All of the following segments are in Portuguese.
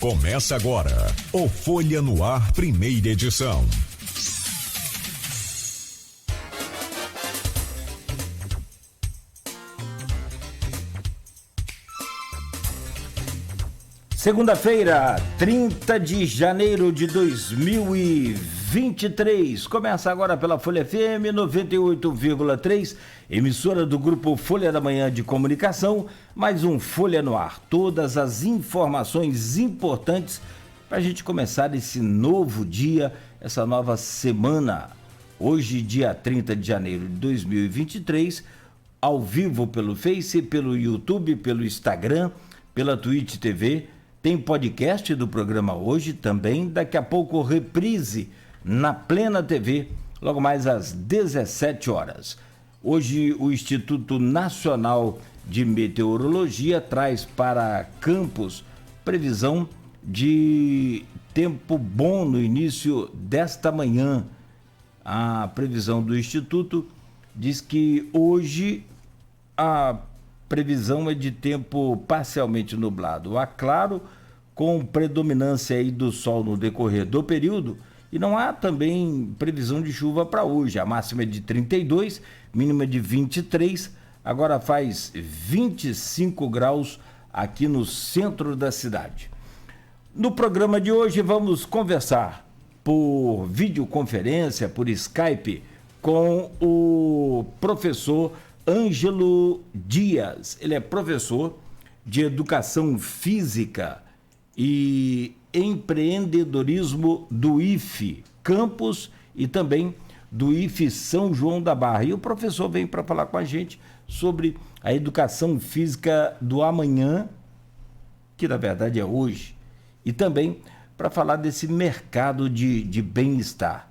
Começa agora o Folha no Ar, primeira edição. Segunda-feira, 30 de janeiro de 2023. Começa agora pela Folha FM 98,3, emissora do grupo Folha da Manhã de Comunicação, mais um Folha no Ar. Todas as informações importantes para a gente começar esse novo dia, essa nova semana. Hoje, dia 30 de janeiro de 2023, ao vivo pelo Face, pelo YouTube, pelo Instagram, pela Twitch TV. Tem podcast do programa hoje também, daqui a pouco reprise na Plena TV, logo mais às 17 horas. Hoje o Instituto Nacional de Meteorologia traz para Campos previsão de tempo bom no início desta manhã. A previsão do Instituto diz que hoje a previsão é de tempo parcialmente nublado a claro, com predominância aí do sol no decorrer do período, e não há também previsão de chuva para hoje. A máxima é de 32, mínima de 23, agora faz 25 graus aqui no centro da cidade. No programa de hoje vamos conversar por videoconferência, por Skype, com o professor Ângelo Dias. Ele é professor de Educação Física e Empreendedorismo do IFE Campos e também do IFE São João da Barra. E o professor vem para falar com a gente sobre a educação física do amanhã, que na verdade é hoje, e também para falar desse mercado de bem-estar.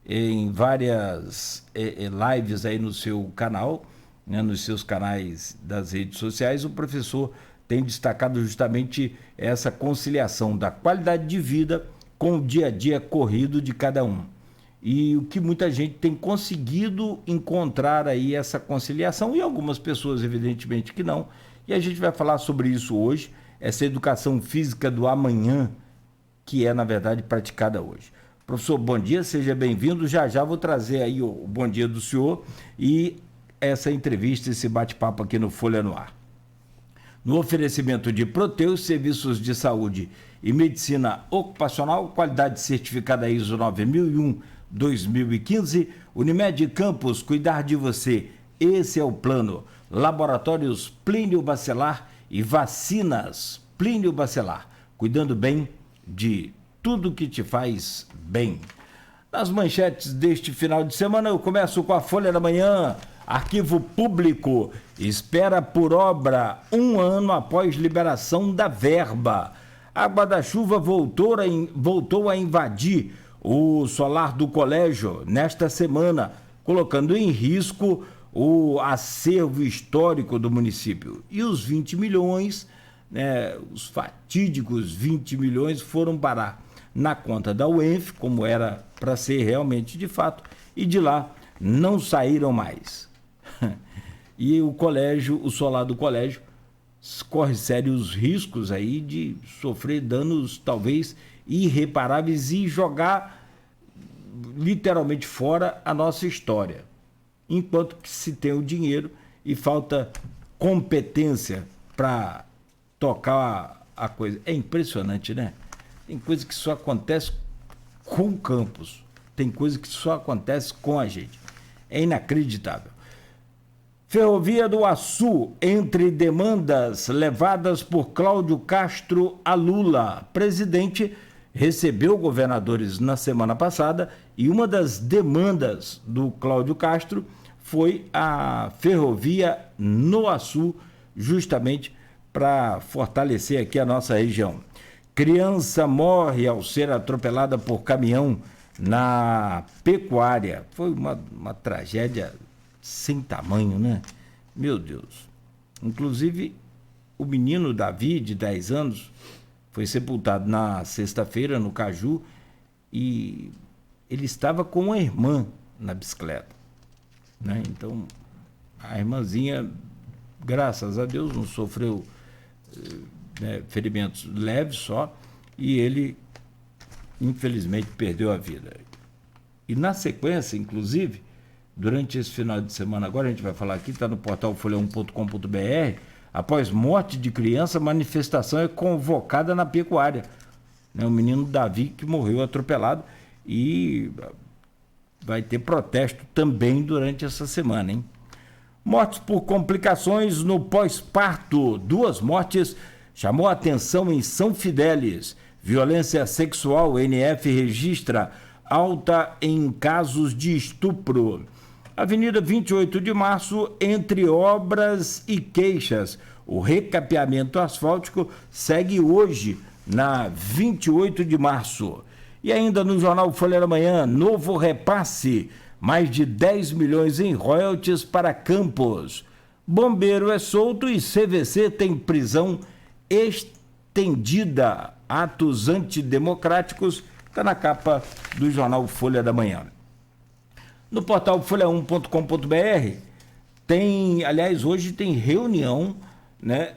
Em várias lives aí no seu canal, né, nos seus canais das redes sociais, o professor tem destacado justamente essa conciliação da qualidade de vida com o dia a dia corrido de cada um. E o que muita gente tem conseguido encontrar aí essa conciliação, e algumas pessoas evidentemente que não. E a gente vai falar sobre isso hoje, essa educação física do amanhã, que é na verdade praticada hoje. Professor, bom dia, seja bem-vindo. Já vou trazer aí o bom dia do senhor e essa entrevista, esse bate-papo aqui no Folha no Ar. No oferecimento de Proteus, serviços de saúde e medicina ocupacional, qualidade certificada ISO 9001-2015, Unimed Campos, cuidar de você, esse é o plano. Laboratórios Plínio Bacelar e vacinas Plínio Bacelar, cuidando bem de tudo que te faz bem. Nas manchetes deste final de semana, eu começo com a Folha da Manhã. Arquivo Público espera por obra 1 ano após liberação da verba. Água da chuva voltou a invadir o solar do colégio nesta semana, colocando em risco o acervo histórico do município. E os 20 milhões, os fatídicos 20 milhões foram parar na conta da UENF, como era para ser realmente de fato, e de lá não saíram mais. E o colégio, o solar do colégio, corre sérios riscos aí de sofrer danos talvez irreparáveis e jogar literalmente fora a nossa história. Enquanto que se tem o dinheiro e falta competência para tocar a coisa. É impressionante, né? Tem coisa que só acontece com o campus, tem coisa que só acontece com a gente. É inacreditável. Ferrovia do Açu, entre demandas levadas por Cláudio Castro a Lula. Presidente recebeu governadores na semana passada e uma das demandas do Cláudio Castro foi a ferrovia no Açu, justamente para fortalecer aqui a nossa região. Criança morre ao ser atropelada por caminhão na Pecuária. Foi uma tragédia sem tamanho, né? Meu Deus. Inclusive, o menino Davi, de 10 anos, foi sepultado na sexta-feira no Caju e ele estava com a irmã na bicicleta, né? Então, a irmãzinha, graças a Deus, não sofreu ferimentos leves só, e ele, infelizmente, perdeu a vida. E na sequência, inclusive, durante esse final de semana, agora a gente vai falar aqui, está no portal folha1.com.br, após morte de criança, manifestação é convocada na pecuária. O menino Davi que morreu atropelado e vai ter protesto também durante essa semana, hein? Mortes por complicações no pós-parto. 2 mortes chamou a atenção em São Fidélis. Violência sexual, NF registra alta em casos de estupro. Avenida 28 de Março, entre obras e queixas. O recapeamento asfáltico segue hoje na 28 de março. E ainda no jornal Folha da Manhã, novo repasse, mais de 10 milhões em royalties para Campos. Bombeiro é solto e CVC tem prisão estendida. Atos antidemocráticos, está na capa do jornal Folha da Manhã. No portal folha1.com.br tem, aliás, hoje tem reunião, né,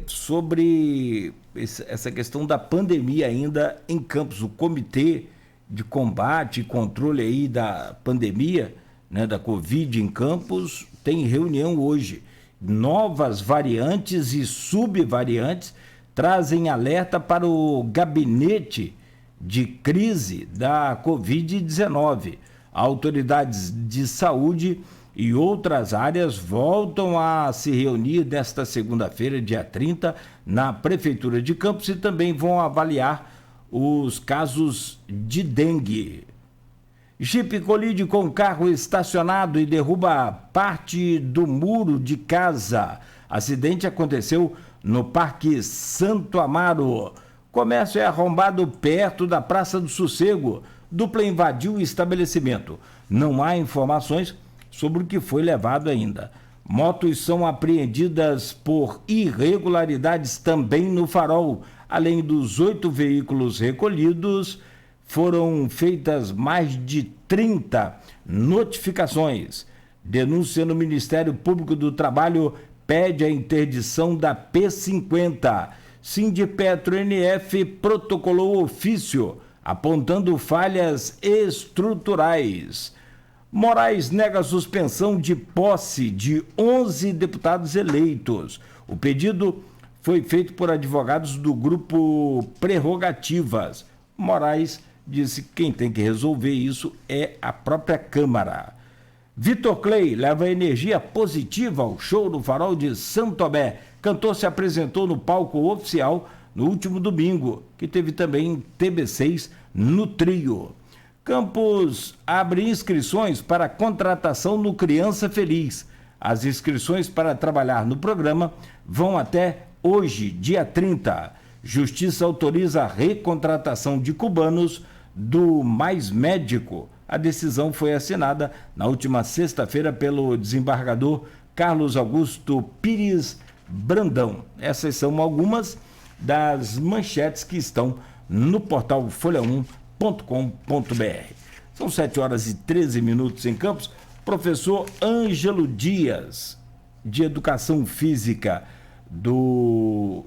sobre essa questão da pandemia ainda em Campos. O Comitê de Combate e Controle aí da pandemia, né, da Covid em Campos, tem reunião hoje. Novas variantes e subvariantes trazem alerta para o gabinete de crise da Covid-19. Autoridades de saúde e outras áreas voltam a se reunir nesta segunda-feira, dia 30, na Prefeitura de Campos e também vão avaliar os casos de dengue. Jipe colide com carro estacionado e derruba parte do muro de casa. Acidente aconteceu no Parque Santo Amaro. Comércio é arrombado perto da Praça do Sossego. Dupla invadiu o estabelecimento. Não há informações sobre o que foi levado ainda. Motos são apreendidas por irregularidades também no Farol. Além dos 8 veículos recolhidos, foram feitas mais de 30 notificações. Denúncia no Ministério Público do Trabalho pede a interdição da P50. Sindipetro NF protocolou ofício apontando falhas estruturais. Moraes nega suspensão de posse de 11 deputados eleitos. O pedido foi feito por advogados do grupo Prerrogativas. Moraes disse que quem tem que resolver isso é a própria Câmara. Vitor Clay leva energia positiva ao show no Farol de São Tomé. Cantor se apresentou no palco oficial no último domingo, que teve também TB6 no trio. Campos abre inscrições para contratação no Criança Feliz. As inscrições para trabalhar no programa vão até hoje, dia 30. Justiça autoriza a recontratação de cubanos do Mais Médico. A decisão foi assinada na última sexta-feira pelo desembargador Carlos Augusto Pires Brandão. Essas são algumas das manchetes que estão no portal folha1.com.br. São 7h13 em Campos. Professor Ângelo Dias, de Educação Física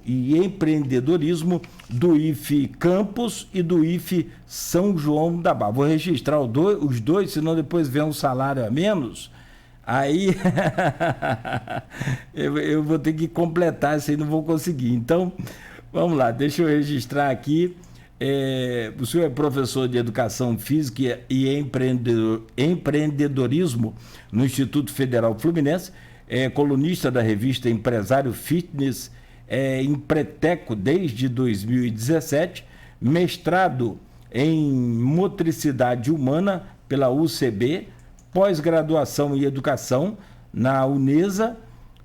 e Empreendedorismo do IFE Campos e do IFE São João da Barra. Vou registrar os dois, senão depois vem um salário a menos. Aí eu vou ter que completar isso aí, não vou conseguir. Então, vamos lá, deixa eu registrar aqui. O senhor é professor de Educação Física e Empreendedorismo no Instituto Federal Fluminense, é colunista da revista Empresário Fitness, Empreteco desde 2017, mestrado em Motricidade Humana pela UCB, pós-graduação em Educação na Unesa,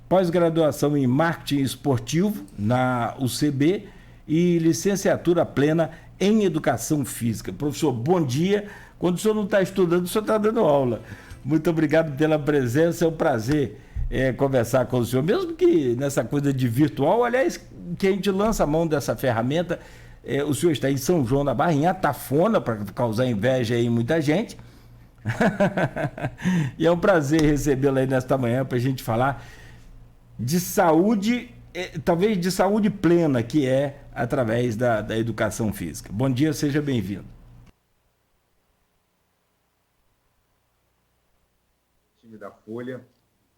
pós-graduação em Marketing Esportivo na UCB e licenciatura plena em Educação Física. Professor, bom dia. Quando o senhor não está estudando, o senhor está dando aula. Muito obrigado pela presença, é um prazer conversar com o senhor, mesmo que nessa coisa de virtual, aliás, que a gente lança a mão dessa ferramenta. O senhor está em São João da Barra, em Atafona, para causar inveja aí em muita gente. E é um prazer recebê-lo aí nesta manhã para a gente falar de saúde talvez de saúde plena, que é através da educação física. Bom dia, seja bem-vindo. Time da Folha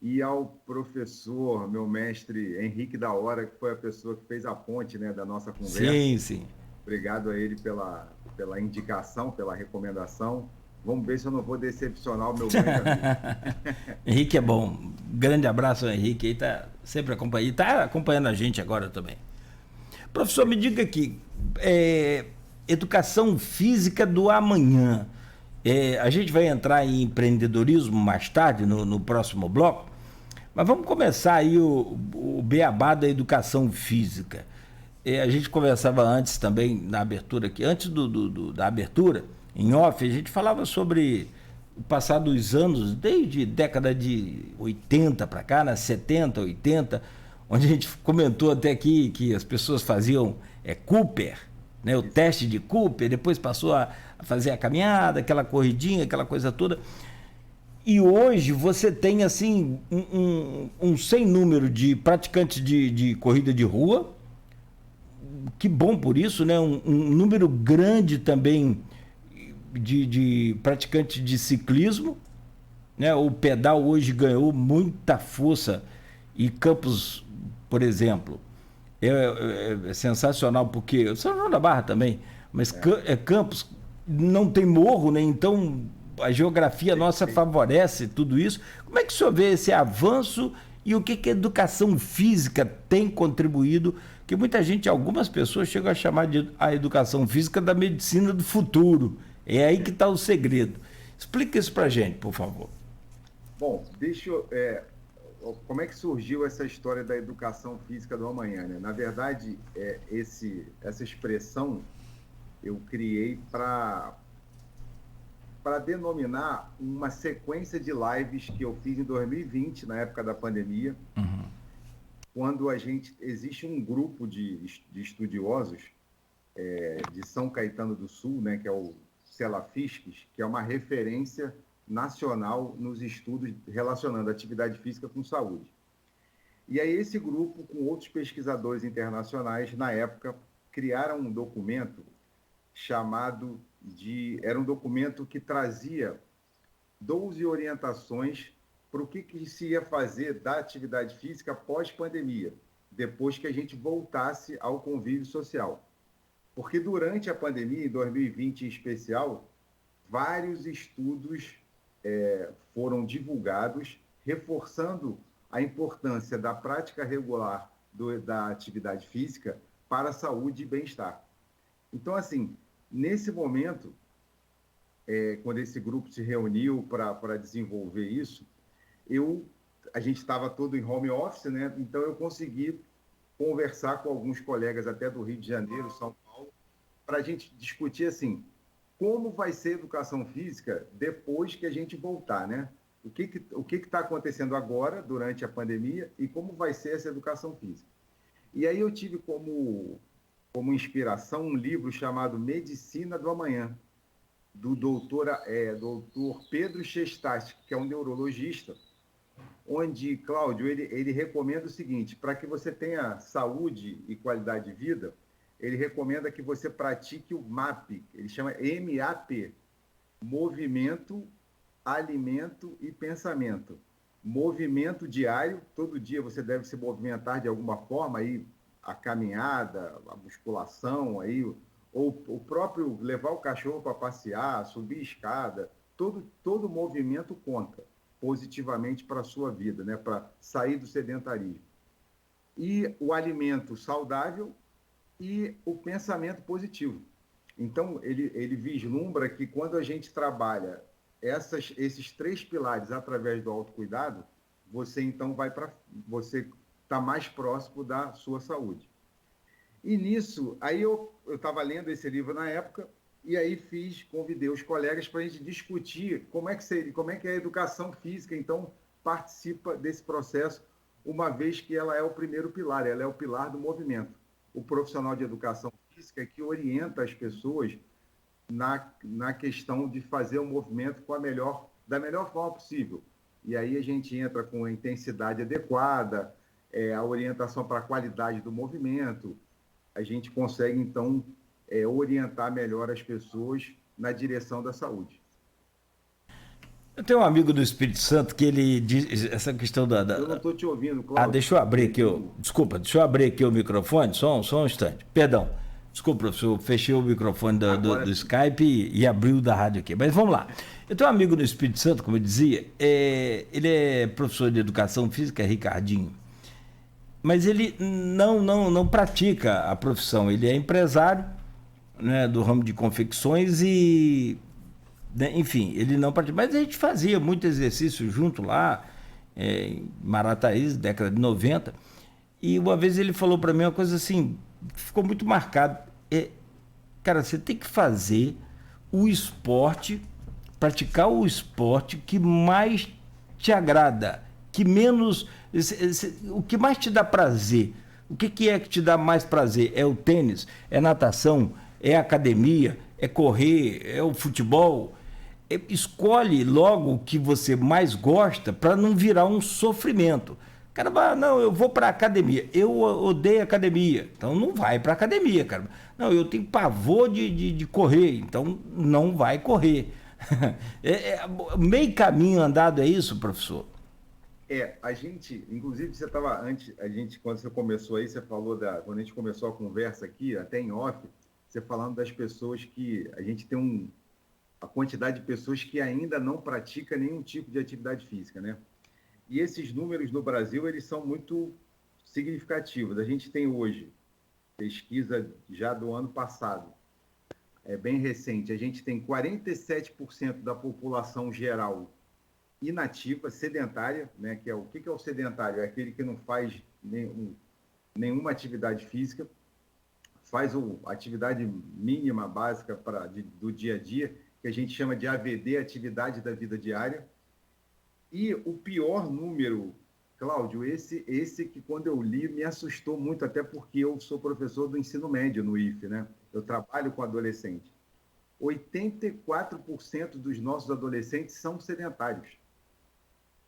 e ao professor, meu mestre Henrique da Hora, que foi a pessoa que fez a ponte, né, da nossa conversa. Sim, sim. Obrigado a ele pela indicação, pela recomendação. Vamos ver se eu não vou decepcionar o meu grande amigo. Henrique é bom. Grande abraço, Henrique. Ele está sempre acompanhando. Está acompanhando a gente agora também. Professor, me diga aqui, educação física do amanhã. A gente vai entrar em empreendedorismo mais tarde, no próximo bloco, mas vamos começar aí o beabá da educação física. A gente conversava antes também, na abertura aqui, antes da abertura, em off, a gente falava sobre o passar dos anos, desde década de 80 para cá, né, 70, 80, onde a gente comentou até aqui que as pessoas faziam Cooper, né, o teste de Cooper, depois passou a fazer a caminhada, aquela corridinha, aquela coisa toda. E hoje você tem assim um sem número de praticantes de corrida de rua, que bom por isso, né? Um número grande também de praticantes de ciclismo, né? O pedal hoje ganhou muita força e Campos, por exemplo, é sensacional porque São João da Barra também, mas Campos não tem morro, né? Então a geografia nossa favorece tudo isso. Como é que o senhor vê esse avanço e o que a educação física tem contribuído? Que muita gente, algumas pessoas chegam a chamar a educação física da medicina do futuro. É aí que está o segredo. Explica isso para a gente, por favor. Bom, como é que surgiu essa história da educação física do amanhã, né? Na verdade, essa expressão eu criei para denominar uma sequência de lives que eu fiz em 2020, na época da pandemia, quando existe um grupo de estudiosos de São Caetano do Sul, né, que é o Celafisques, que é uma referência nacional nos estudos relacionando atividade física com saúde. E aí esse grupo, com outros pesquisadores internacionais, na época, criaram um documento era um documento que trazia 12 orientações para o que se ia fazer da atividade física pós-pandemia, depois que a gente voltasse ao convívio social. Porque durante a pandemia, em 2020 em especial, vários estudos foram divulgados, reforçando a importância da prática regular da atividade física para a saúde e bem-estar. Então, assim, nesse momento, quando esse grupo se reuniu para desenvolver isso, a gente estava todo em home office, né? Então eu consegui conversar com alguns colegas até do Rio de Janeiro, São Paulo, para a gente discutir assim, como vai ser a educação física depois que a gente voltar, né? O que está acontecendo agora, durante a pandemia, e como vai ser essa educação física. E aí eu tive como inspiração um livro chamado Medicina do Amanhã, do doutor Pedro Chestasti, que é um neurologista, onde, Cláudio, ele recomenda o seguinte: para que você tenha saúde e qualidade de vida, ele recomenda que você pratique o MAP, ele chama MAP, movimento, alimento e pensamento. Movimento diário, todo dia você deve se movimentar de alguma forma, aí a caminhada, a musculação, aí, ou o próprio levar o cachorro para passear, subir escada, todo movimento conta positivamente para a sua vida, né? Para sair do sedentarismo. E o alimento saudável e o pensamento positivo. Então, ele vislumbra que quando a gente trabalha esses três pilares através do autocuidado, você então você está mais próximo da sua saúde. E nisso, aí eu estava lendo esse livro na época, e aí convidei os colegas para a gente discutir como é que a educação física, então, participa desse processo, uma vez que ela é o primeiro pilar, ela é o pilar do movimento. O profissional de educação física é que orienta as pessoas na questão de fazer o movimento da melhor forma possível. E aí a gente entra com a intensidade adequada, a orientação para a qualidade do movimento, a gente consegue, então, orientar melhor as pessoas na direção da saúde. Eu tenho um amigo do Espírito Santo que ele diz essa questão da... Eu não estou te ouvindo, Cláudio. Deixa eu abrir aqui Desculpa, deixa eu abrir aqui o microfone, só um instante. Perdão. Desculpa, professor, fechei o microfone do Skype e abriu da rádio aqui. Mas vamos lá. Eu tenho um amigo no Espírito Santo, como eu dizia, ele é professor de educação física, Ricardinho. Mas ele não pratica a profissão. Ele é empresário, né, do ramo de confecções e... Enfim, ele não pratica. Mas a gente fazia muito exercício junto lá, em Marataízes, década de 90. E uma vez ele falou para mim uma coisa assim, ficou muito marcado. Cara, você tem que fazer o esporte, praticar o esporte que mais te agrada, que menos... O que mais te dá prazer. O que é que te dá mais prazer? É o tênis? É natação? É academia? É correr? É o futebol? Escolhe logo o que você mais gosta para não virar um sofrimento. Cara, não, eu vou para academia. Eu odeio academia, então não vai para academia, cara. Não, eu tenho pavor de correr, então não vai correr. Meio caminho andado é isso, professor? A gente, inclusive você estava antes, quando você começou aí, você falou quando a gente começou a conversa aqui, até em off, você falando das pessoas que a gente tem a quantidade de pessoas que ainda não pratica nenhum tipo de atividade física, né? E esses números no Brasil, eles são muito significativos. A gente tem hoje, pesquisa já do ano passado, bem recente, a gente tem 47% da população geral inativa, sedentária, né? Que o que é o sedentário? É aquele que não faz nenhuma atividade física, faz a atividade mínima, básica do dia a dia, que a gente chama de AVD, atividade da vida diária. E o pior número, Cláudio, esse que quando eu li me assustou muito, até porque eu sou professor do ensino médio no IFE, né? Eu trabalho com adolescente. 84% dos nossos adolescentes são sedentários.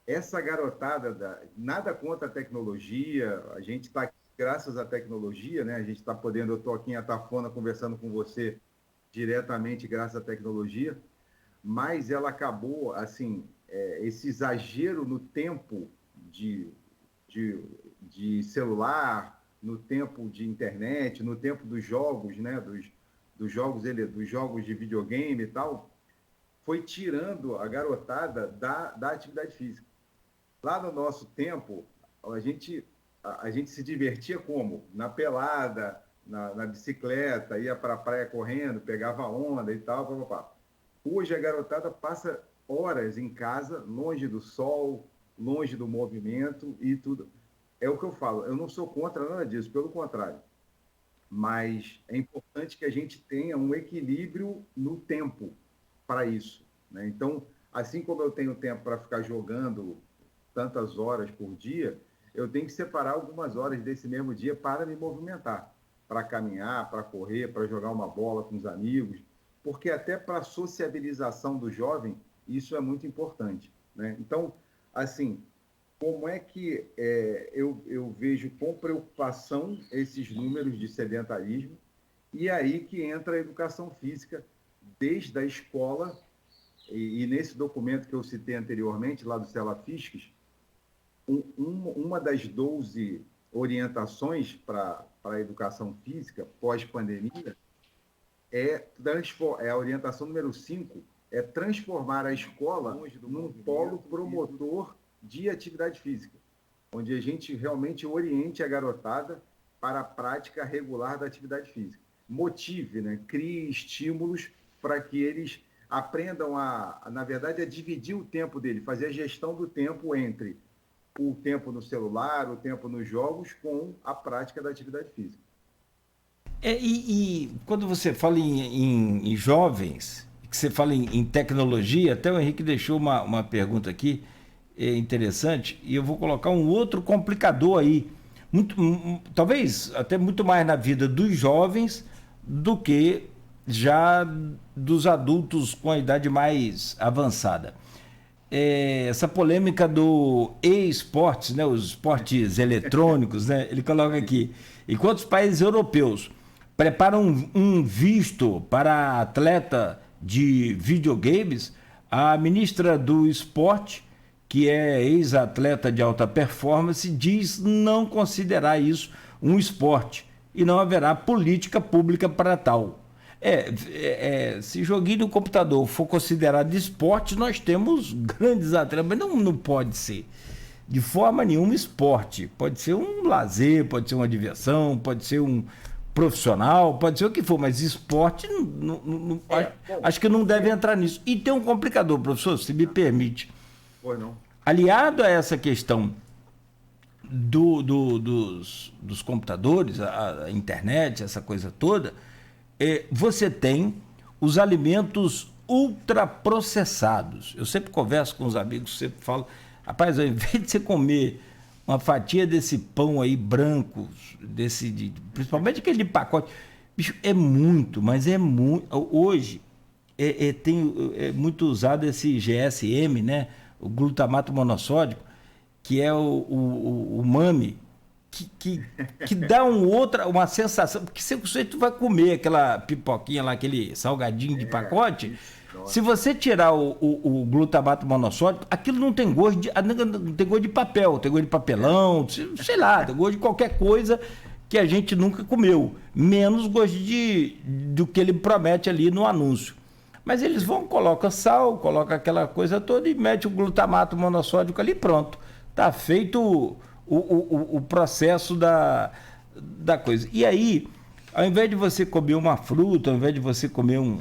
Essa garotada, nada contra a tecnologia, a gente está aqui graças à tecnologia, né? A gente está podendo, eu estou aqui em Atafona conversando com você diretamente graças à tecnologia, mas ela acabou, assim, esse exagero no tempo de celular, no tempo de internet, no tempo dos jogos, né? Dos jogos de videogame e tal, foi tirando a garotada da atividade física. Lá no nosso tempo, a gente se divertia como? Na pelada, na bicicleta, ia para a praia correndo, pegava onda e tal, papapá. Hoje a garotada passa horas em casa, longe do sol, longe do movimento e tudo. É o que eu falo, eu não sou contra nada disso, pelo contrário. Mas é importante que a gente tenha um equilíbrio no tempo para isso, né? Então, assim como eu tenho tempo para ficar jogando tantas horas por dia, eu tenho que separar algumas horas desse mesmo dia para me movimentar, para caminhar, para correr, para jogar uma bola com os amigos, porque até para a sociabilização do jovem, isso é muito importante, né? Então, assim, como é que eu vejo com preocupação esses números de sedentarismo, e aí que entra a educação física desde a escola, e nesse documento que eu citei anteriormente, lá do Cela Fisques, uma das 12 orientações para a educação física pós-pandemia é a orientação número 5, é transformar a escola num polo promotor de atividade física, onde a gente realmente oriente a garotada para a prática regular da atividade física. Motive, né? Crie estímulos para que eles aprendam na verdade, a dividir o tempo dele, fazer a gestão do tempo entre o tempo no celular, o tempo nos jogos, com a prática da atividade física. E quando você fala em jovens, que você fala em tecnologia, até o Henrique deixou uma pergunta aqui interessante, e eu vou colocar um outro complicador aí, talvez até muito mais na vida dos jovens do que já dos adultos com a idade mais avançada. essa polêmica do e-esportes, né, os esportes eletrônicos, né, ele coloca aqui, enquanto os países europeus preparam um visto para atleta de videogames, a ministra do esporte, que é ex-atleta de alta performance, diz não considerar isso um esporte e não haverá política pública para tal. Se joguinho no computador for considerado esporte, nós temos grandes atletas, mas não pode ser de forma nenhuma esporte. Pode ser um lazer, pode ser uma diversão, pode ser um profissional, pode ser o que for, mas esporte acho que não deve entrar nisso. E tem um complicador, professor, se me permite. Pois não. Aliado a essa questão dos computadores, a internet, essa coisa toda, você tem os alimentos ultraprocessados. Eu sempre converso com os amigos, sempre falo, rapaz, ao invés de você comer uma fatia desse pão aí branco, principalmente aquele de pacote, bicho, mas é muito. Hoje é muito usado esse GSM, né? O glutamato monossódico, que é o umami, que dá uma sensação, porque você vai comer aquela pipoquinha lá, aquele salgadinho de pacote, se você tirar o glutamato monossódico, aquilo não tem gosto de papel, tem gosto de papelão, sei lá, tem gosto de qualquer coisa que a gente nunca comeu, menos gosto do que ele promete ali no anúncio. Mas eles colocam sal, colocam aquela coisa toda e mete o glutamato monossódico ali, pronto. Tá feito o processo da coisa. E aí, ao invés de você comer uma fruta, ao invés de você comer uma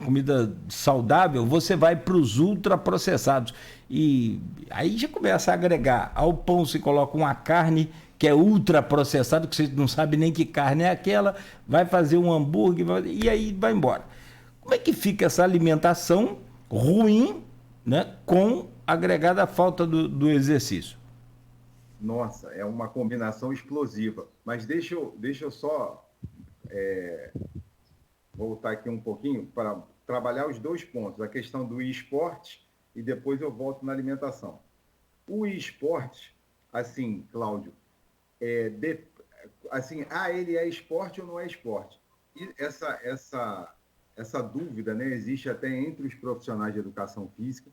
comida saudável, você vai para os ultraprocessados. E aí já começa a agregar. Ao pão se coloca uma carne que é ultraprocessada, que você não sabe nem que carne é aquela, vai fazer um hambúrguer e aí vai embora. Como é que fica essa alimentação ruim, né, com agregada a falta do exercício? Nossa, é uma combinação explosiva. Mas deixa eu só voltar aqui um pouquinho para trabalhar os dois pontos, a questão do esporte e depois eu volto na alimentação. O esporte, assim, Cláudio, ele é esporte ou não é esporte? E essa dúvida, né, existe até entre os profissionais de educação física.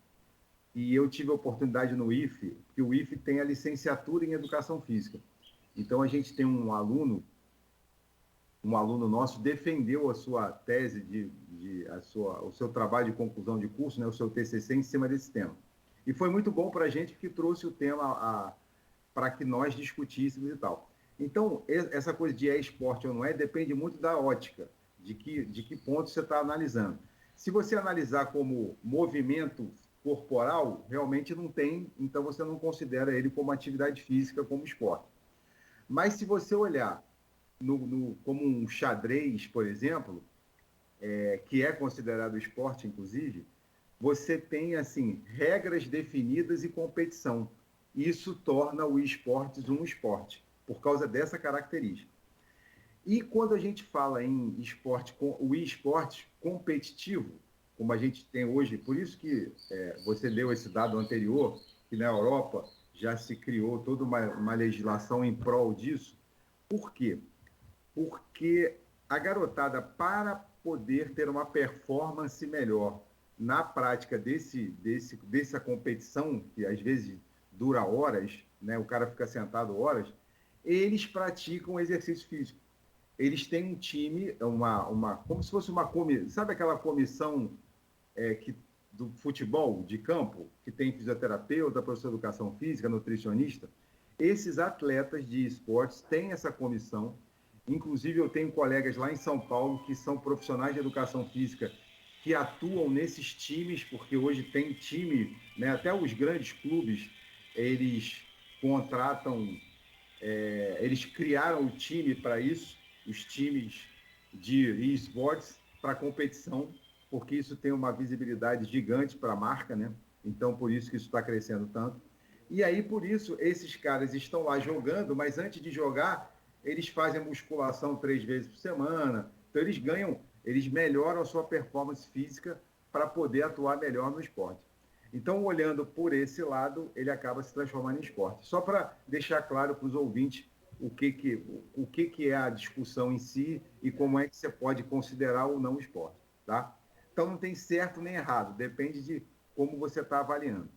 E eu tive a oportunidade no IFE, que o IFE tem a licenciatura em educação física. Então, a gente tem um aluno nosso defendeu a sua tese, o seu trabalho de conclusão de curso, né, o seu TCC, em cima desse tema. E foi muito bom para a gente, porque trouxe o tema para que nós discutíssemos e tal. Então, essa coisa de esporte ou não depende muito da ótica, de que ponto você está analisando. Se você analisar como movimento corporal, realmente não tem, então você não considera ele como atividade física, como esporte. Mas se você olhar como um xadrez, por exemplo, que é considerado esporte, inclusive, você tem, assim, regras definidas e competição. Isso torna o esportes um esporte, por causa dessa característica. E quando a gente fala em esporte, o esporte competitivo, como a gente tem hoje, por isso que você deu esse dado anterior, que na Europa já se criou toda uma legislação em prol disso. Por quê? Porque a garotada, para poder ter uma performance melhor na prática dessa competição, que às vezes dura horas, né? O cara fica sentado horas, eles praticam exercício físico. Eles têm um time, como se fosse uma comissão, sabe aquela comissão do futebol de campo, que tem fisioterapeuta, professor de educação física, nutricionista? Esses atletas de esportes têm essa comissão. Inclusive, eu tenho colegas lá em São Paulo que são profissionais de educação física que atuam nesses times, porque hoje tem time, né, até os grandes clubes, eles contratam, eles criaram o time para isso, os times de esportes para competição, porque isso tem uma visibilidade gigante para a marca, né? Então, por isso que isso está crescendo tanto. E aí, por isso, esses caras estão lá jogando, mas antes de jogar, eles fazem musculação 3 vezes por semana. Então, eles melhoram a sua performance física para poder atuar melhor no esporte. Então, olhando por esse lado, ele acaba se transformando em esporte. Só para deixar claro para os ouvintes o que é a discussão em si e como é que você pode considerar ou não o esporte, tá? Então, não tem certo nem errado, depende de como você está avaliando.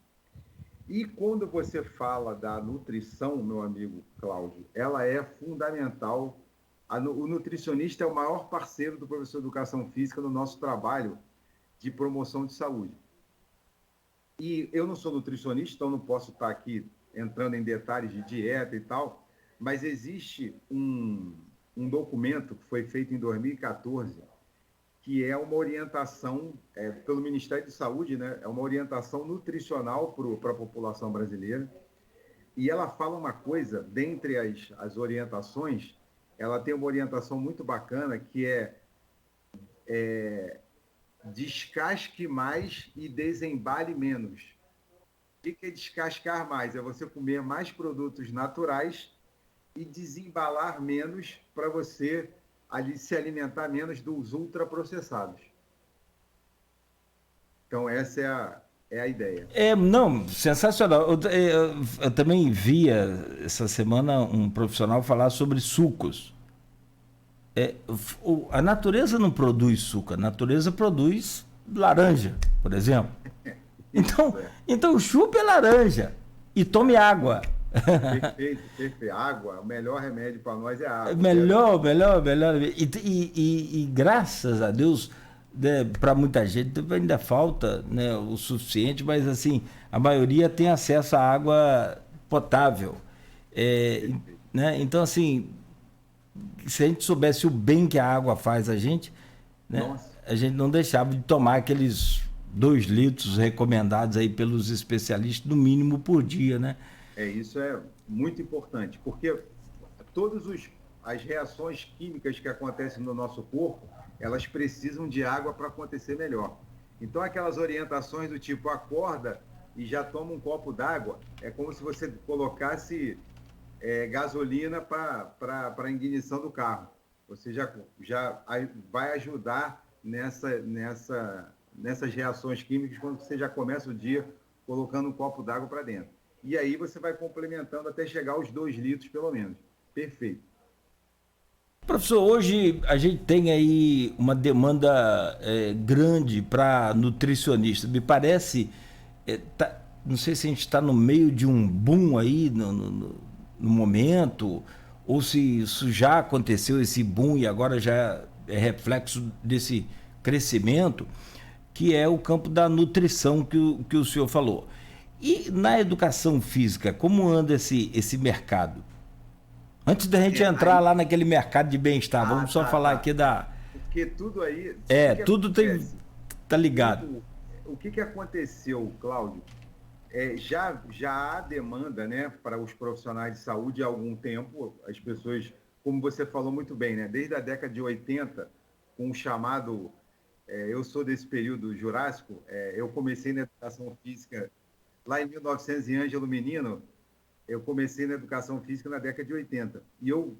E quando você fala da nutrição, meu amigo Cláudio, ela é fundamental. O nutricionista é o maior parceiro do professor de educação física no nosso trabalho de promoção de saúde. E eu não sou nutricionista, então não posso estar aqui entrando em detalhes de dieta e tal, mas existe um documento que foi feito em 2014, que é uma orientação pelo Ministério de Saúde, né? É uma orientação nutricional para a população brasileira. E ela fala uma coisa, dentre as orientações, ela tem uma orientação muito bacana, que é descasque mais e desembale menos. O que é descascar mais? É você comer mais produtos naturais e desembalar menos para você se alimentar menos dos ultraprocessados. Então, essa é a ideia. Não, sensacional. Eu também via essa semana um profissional falar sobre sucos. A natureza não produz suco, a natureza produz laranja, por exemplo. Então chupe a laranja e tome água. Perfeito. Água, o melhor remédio para nós é a água. Melhor. E graças a Deus, né, para muita gente ainda falta, né, o suficiente, mas assim, a maioria tem acesso à água potável. Né? Então, assim, se a gente soubesse o bem que a água faz a gente, né, a gente não deixava de tomar aqueles 2 litros recomendados aí pelos especialistas, no mínimo por dia, né? Isso é muito importante, porque todas as reações químicas que acontecem no nosso corpo, elas precisam de água para acontecer melhor. Então, aquelas orientações do tipo, acorda e já toma um copo d'água, é como se você colocasse gasolina para a ignição do carro. Você já vai ajudar nessas reações químicas quando você já começa o dia colocando um copo d'água para dentro. E aí você vai complementando até chegar aos 2 litros, pelo menos. Perfeito. Professor, hoje a gente tem aí uma demanda grande para nutricionista. Me parece, não sei se a gente está no meio de um boom aí no momento, ou se isso já aconteceu, esse boom, e agora já é reflexo desse crescimento, que é o campo da nutrição que o senhor falou. E na educação física, como anda esse mercado? Antes da gente entrar lá naquele mercado de bem-estar, vamos só falar aqui da... Porque tudo aí... tudo tá ligado. O que aconteceu, Cláudio? Já há demanda, né, para os profissionais de saúde há algum tempo. As pessoas, como você falou muito bem, né, desde a década de 80, com o chamado... eu sou desse período jurássico, eu comecei na educação física lá em 1900, em Ângelo Menino. Eu comecei na educação física na década de 80. E eu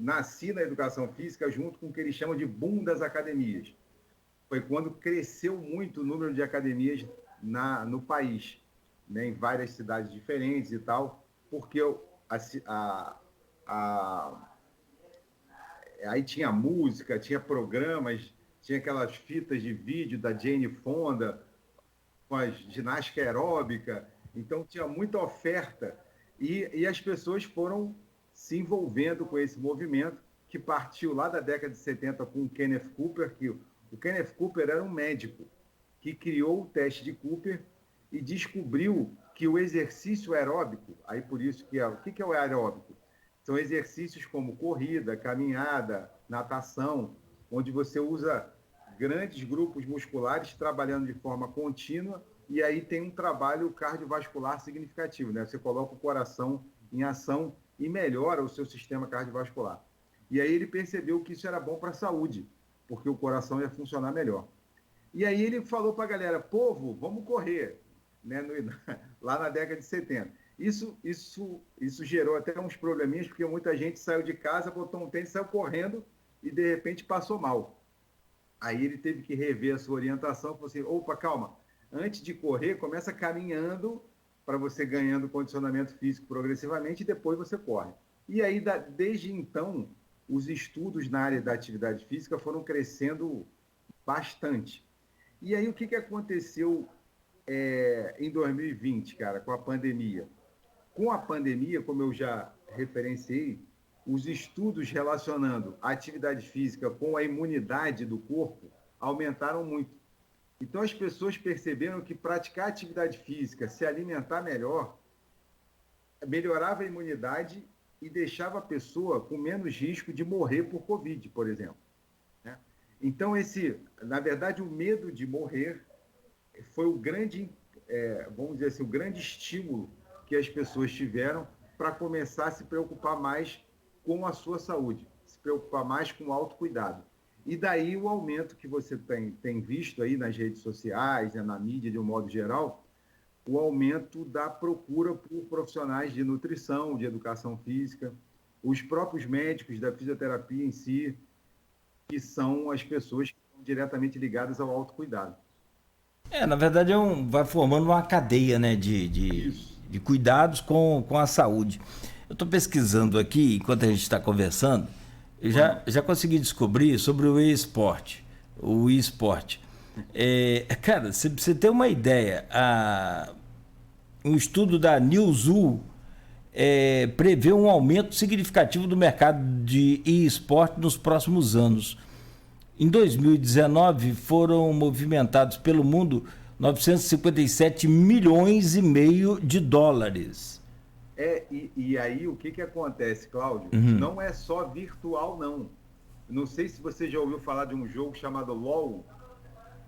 nasci na educação física junto com o que eles chamam de boom das academias. Foi quando cresceu muito o número de academias no país, né, em várias cidades diferentes e tal, porque aí tinha música, tinha programas, tinha aquelas fitas de vídeo da Jane Fonda, com a ginástica aeróbica. Então, tinha muita oferta e as pessoas foram se envolvendo com esse movimento, que partiu lá da década de 70 com o Kenneth Cooper, que o Kenneth Cooper era um médico que criou o teste de Cooper e descobriu que o exercício aeróbico, aí por isso o que é o aeróbico? São exercícios como corrida, caminhada, natação, onde você usa grandes grupos musculares trabalhando de forma contínua, e aí tem um trabalho cardiovascular significativo, né? Você coloca o coração em ação e melhora o seu sistema cardiovascular. E aí ele percebeu que isso era bom para a saúde, porque o coração ia funcionar melhor. E aí ele falou para a galera, povo, vamos correr, né? Lá na década de 70. Isso gerou até uns probleminhas, porque muita gente saiu de casa, botou um tênis, saiu correndo e de repente passou mal. Aí ele teve que rever a sua orientação, falou assim, opa, calma, antes de correr, começa caminhando para você ganhando condicionamento físico progressivamente e depois você corre. E aí, desde então, os estudos na área da atividade física foram crescendo bastante. E aí, o que aconteceu em 2020, cara, com a pandemia? Com a pandemia, como eu já referenciei, os estudos relacionando a atividade física com a imunidade do corpo aumentaram muito. Então, as pessoas perceberam que praticar atividade física, se alimentar melhor, melhorava a imunidade e deixava a pessoa com menos risco de morrer por Covid, por exemplo. Né? Então, na verdade, o medo de morrer foi o grande, vamos dizer assim, o grande estímulo que as pessoas tiveram para começar a se preocupar mais com a sua saúde, se preocupar mais com o autocuidado. E daí o aumento que você tem visto aí nas redes sociais, na mídia de um modo geral, o aumento da procura por profissionais de nutrição, de educação física, os próprios médicos da fisioterapia em si, que são as pessoas que estão diretamente ligadas ao autocuidado. Na verdade, vai formando uma cadeia, né, de cuidados com a saúde. Eu estou pesquisando aqui, enquanto a gente está conversando, eu já consegui descobrir sobre o eSport. Cara, se você ter uma ideia, um estudo da Newzoo prevê um aumento significativo do mercado de eSport nos próximos anos. Em 2019, foram movimentados pelo mundo 957 milhões e meio de dólares. E aí o que acontece, Cláudio? Não é só virtual, não. Não sei se você já ouviu falar de um jogo chamado LoL,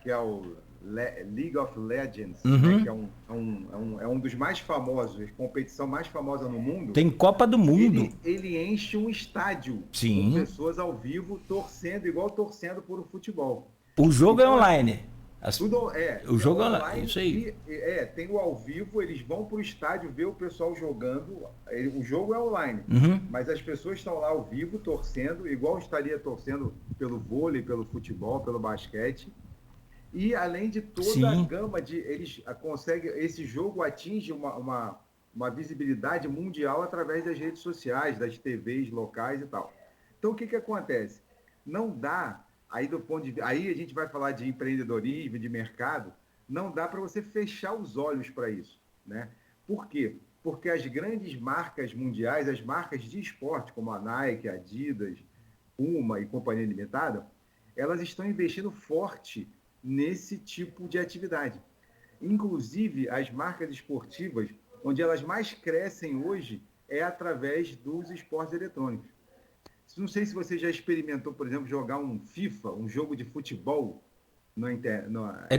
que é o League of Legends, né, que é um dos mais famosos, a competição mais famosa no mundo. Tem Copa do Mundo. Ele enche um estádio com pessoas ao vivo torcendo, igual torcendo por um futebol. O jogo então, é online. O jogo é online, isso aí. Tem o ao vivo, eles vão para o estádio ver o pessoal jogando. O jogo é online, mas as pessoas estão lá ao vivo torcendo, igual estaria torcendo pelo vôlei, pelo futebol, pelo basquete. E além de toda a gama eles conseguem, esse jogo atinge uma visibilidade mundial através das redes sociais, das TVs locais e tal. Então o que acontece? Não dá, aí a gente vai falar de empreendedorismo, de mercado, não dá para você fechar os olhos para isso, né? Por quê? Porque as grandes marcas mundiais, as marcas de esporte, como a Nike, a Adidas, Puma e Companhia Limitada, elas estão investindo forte nesse tipo de atividade. Inclusive, as marcas esportivas, onde elas mais crescem hoje, é através dos esportes eletrônicos. Não sei se você já experimentou, por exemplo, jogar um FIFA, um jogo de futebol.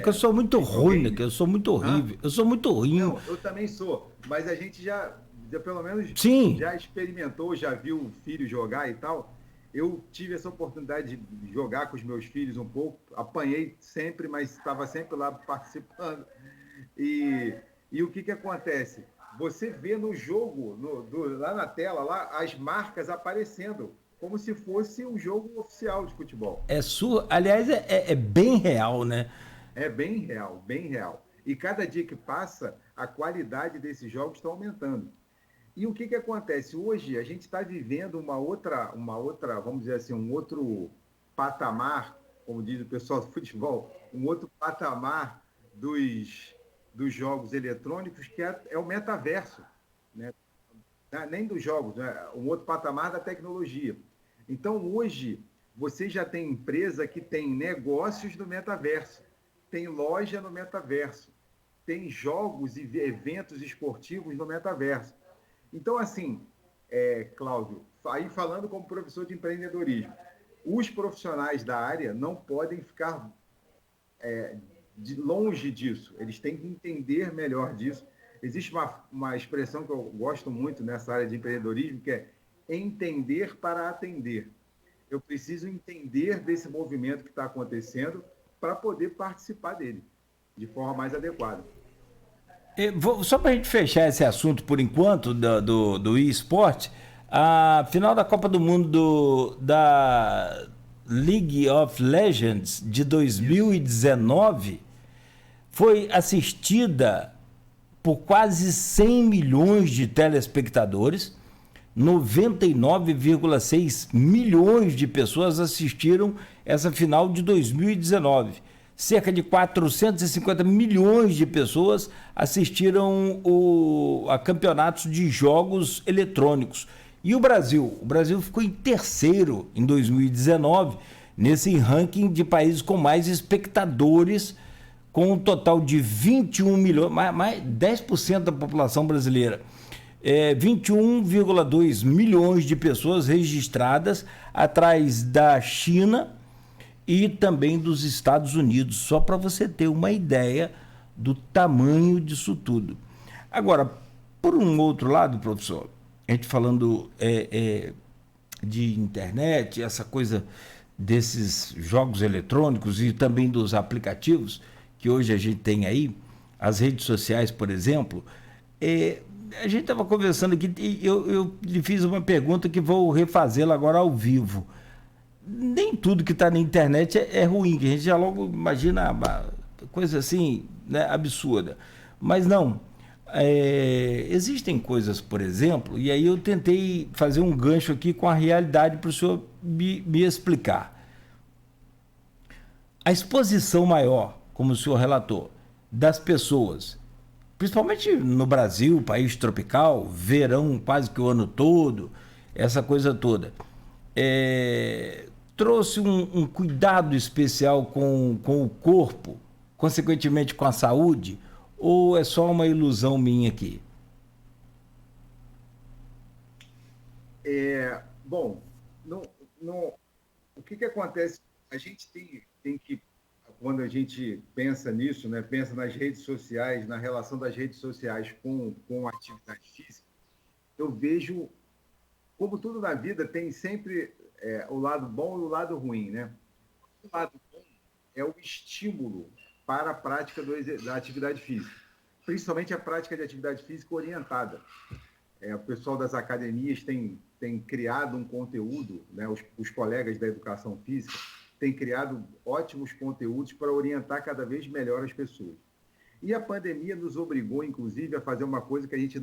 Que eu sou muito ruim, né? Eu sou muito horrível. Eu sou muito ruim. Não, eu também sou. Mas a gente já pelo menos, já experimentou, já viu o filho jogar e tal. Eu tive essa oportunidade de jogar com os meus filhos um pouco. Apanhei sempre, mas estava sempre lá participando. E o que acontece? Você vê no jogo, lá na tela, lá, as marcas aparecendo, como se fosse um jogo oficial de futebol. Aliás, é bem real, né? É bem real, bem real. E cada dia que passa, a qualidade desses jogos está aumentando. E o que acontece? Hoje a gente está vivendo uma outra, vamos dizer assim, um outro patamar, como diz o pessoal do futebol, um outro patamar dos jogos eletrônicos, que é o metaverso, né? Nem dos jogos, né? Um outro patamar da tecnologia. Então, hoje, você já tem empresa que tem negócios no metaverso, tem loja no metaverso, tem jogos e eventos esportivos no metaverso. Então, assim, Cláudio, aí falando como professor de empreendedorismo, os profissionais da área não podem ficar longe disso, eles têm que entender melhor disso. Existe uma expressão que eu gosto muito nessa área de empreendedorismo, que é entender para atender. Eu preciso entender desse movimento que está acontecendo para poder participar dele de forma mais adequada. Só para a gente fechar esse assunto por enquanto do eSport, a final da Copa do Mundo League of Legends de 2019 foi assistida por quase 100 milhões de telespectadores. 99,6 milhões de pessoas assistiram essa final de 2019. Cerca de 450 milhões de pessoas assistiram a campeonatos de jogos eletrônicos. E o Brasil? O Brasil ficou em terceiro em 2019, nesse ranking de países com mais espectadores, com um total de 21 milhões, mais 10% da população brasileira. 21,2 milhões de pessoas registradas, atrás da China e também dos Estados Unidos, só para você ter uma ideia do tamanho disso tudo. Agora, por um outro lado, professor, a gente falando de internet, essa coisa desses jogos eletrônicos e também dos aplicativos que hoje a gente tem aí, as redes sociais, por exemplo, a gente estava conversando aqui e eu lhe fiz uma pergunta que vou refazê-la agora ao vivo. Nem tudo que está na internet é ruim, que a gente já logo imagina coisa assim, né, absurda. Mas não. Existem coisas, por exemplo, e aí eu tentei fazer um gancho aqui com a realidade para o senhor me explicar. A exposição maior, como o senhor relatou, das pessoas, principalmente no Brasil, país tropical, verão quase que o ano todo, essa coisa toda, trouxe um cuidado especial com o corpo, consequentemente com a saúde, ou é só uma ilusão minha aqui? Bom, o que acontece? A gente tem que, quando a gente pensa nisso, né, pensa nas redes sociais, na relação das redes sociais com a atividade física, eu vejo, como tudo na vida, tem sempre o lado bom e o lado ruim, né? O lado bom é o estímulo para a prática da atividade física, principalmente a prática de atividade física orientada. O pessoal das academias tem criado um conteúdo, né? Os colegas da educação física têm criado ótimos conteúdos para orientar cada vez melhor as pessoas. E a pandemia nos obrigou, inclusive, a fazer uma coisa que a gente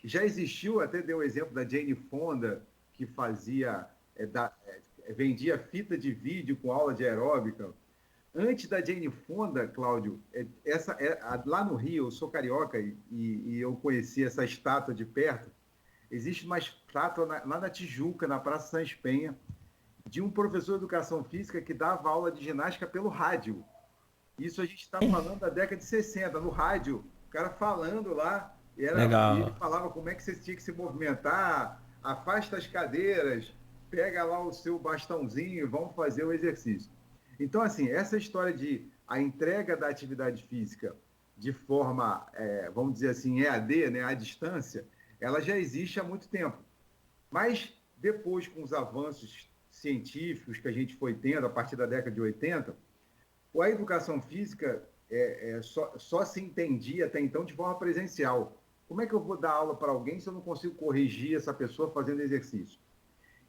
já existiu, até deu o exemplo da Jane Fonda, que vendia fita de vídeo com aula de aeróbica. Antes da Jane Fonda, Cláudio, lá no Rio, eu sou carioca e eu conheci essa estátua de perto. Existe uma estátua lá na Tijuca, na Praça Sans Penha, de um professor de educação física que dava aula de ginástica pelo rádio. Isso a gente está falando da década de 60, no rádio, o cara falando lá, Legal. ele falava como é que você tinha que se movimentar, afasta as cadeiras, pega lá o seu bastãozinho e vamos fazer o exercício. Então, assim, essa história de a entrega da atividade física de forma, vamos dizer assim, EAD, né, à distância, ela já existe há muito tempo. Mas depois, com os avanços científicos que a gente foi tendo a partir da década de 80, a educação física só se entendia até então de forma presencial. Como é que eu vou dar aula para alguém se eu não consigo corrigir essa pessoa fazendo exercício?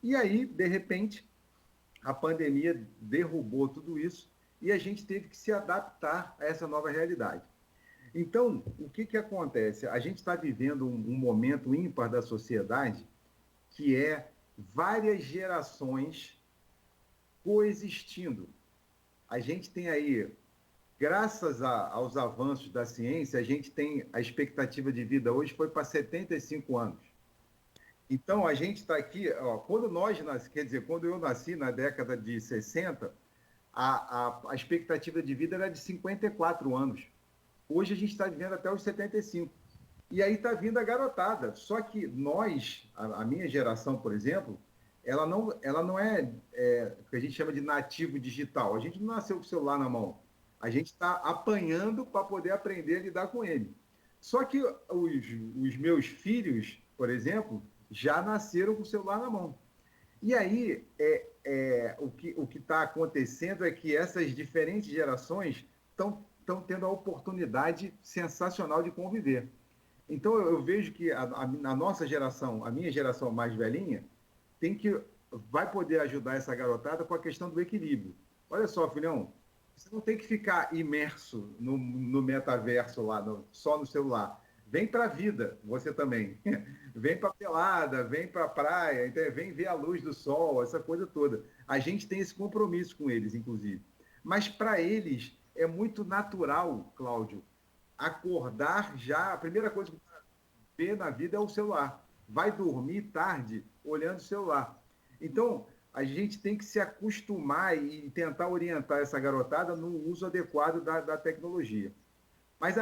E aí, de repente, a pandemia derrubou tudo isso e a gente teve que se adaptar a essa nova realidade. Então, o que acontece? A gente está vivendo um momento ímpar da sociedade, que é várias gerações coexistindo. A gente tem aí, graças aos avanços da ciência, a gente tem a expectativa de vida hoje foi para 75 anos. Então, a gente está aqui, quando eu nasci na década de 60, a expectativa de vida era de 54 anos. Hoje a gente está vivendo até os 75. E aí está vindo a garotada. Só que nós, a minha geração, por exemplo, ela não é o que a gente chama de nativo digital. A gente não nasceu com o celular na mão. A gente está apanhando para poder aprender a lidar com ele. Só que os meus filhos, por exemplo, já nasceram com o celular na mão. E aí, o que está acontecendo é que essas diferentes gerações estão tendo a oportunidade sensacional de conviver. Então, eu vejo que a nossa geração, a minha geração mais velhinha, tem que vai poder ajudar essa garotada com a questão do equilíbrio. Olha só, filhão, você não tem que ficar imerso no metaverso lá, só no celular. Vem para a vida, você também. Vem para a pelada, vem para a praia, então, vem ver a luz do sol, essa coisa toda. A gente tem esse compromisso com eles, inclusive. Mas para eles é muito natural, Cláudio, acordar já. A primeira coisa que vê na vida é o celular. Vai dormir tarde olhando o celular. Então, a gente tem que se acostumar e tentar orientar essa garotada no uso adequado da tecnologia. Mas